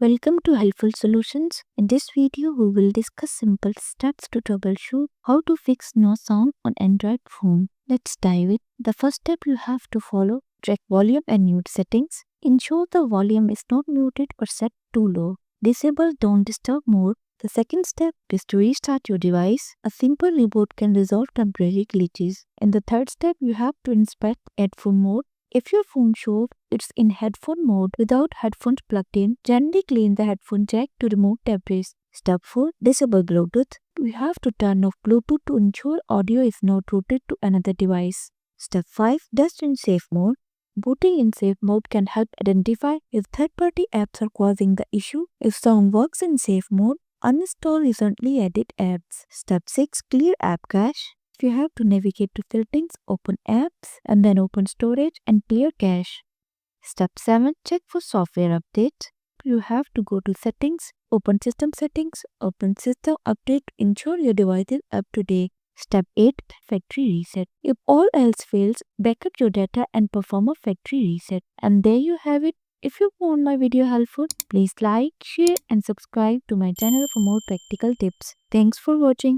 Welcome to Helpful Solutions. In this video, we will discuss simple steps to troubleshoot how to fix no sound on Android phone. Let's dive in. The first step you have to follow: check volume and mute settings. Ensure the volume is not muted or set too low. Disable Don't Disturb mode. The second step is to restart your device. A simple reboot can resolve temporary glitches. In the third step, you have to inspect headphone mode. If your phone shows it's in headphone mode without headphones plugged in, gently clean the headphone jack to remove debris. Step 4. Disable Bluetooth. We have to turn off Bluetooth to ensure audio is not routed to another device. Step 5. Test in safe mode. Booting in safe mode can help identify if third-party apps are causing the issue. If sound works in safe mode, uninstall recently added apps. Step 6. Clear app cache. If you have to navigate to settings, open apps and then open storage and clear cache. Step 7. Check for software updates. You have to go to settings, open system settings, open system update to ensure your device is up to date. Step 8. Factory reset. If all else fails, backup your data and perform a factory reset. And there you have it. If you found my video helpful, please like, share and subscribe to my channel for more practical tips. Thanks for watching.